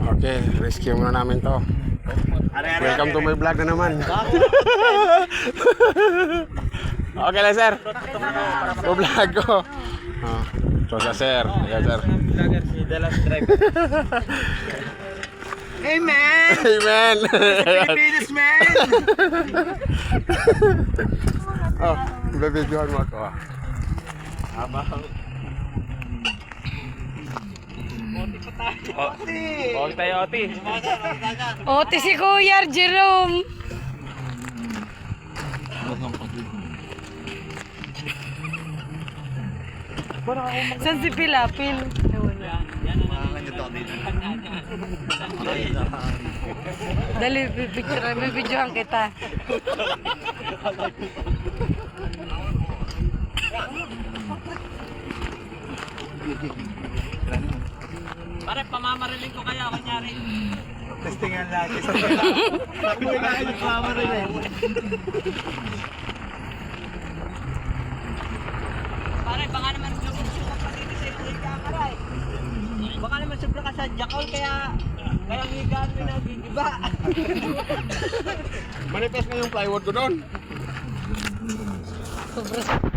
Okay, rescue muna namin to. Welcome to my vlog na naman. Okay lang, sir. Sa vlog ko. So, sir. Ayan, sir. Hey man! Amen. Filipinas man! Oh, bibidyohan mo ako. Huwag tayo, Oti. Oti si Kuya Jerome. San si Pilapil? Dali, bibidyohan kita. Pare, pamamariling ko kaya, kunyari. Testingan lang. Sabi ko na kayo pamamariling. Pare, baka naman sumusok pa dito sa yung camera eh. Baka naman sobra ka sa jackal, kaya higaan mo na gigiba. Manifest na yung plywood ko doon. Sobra.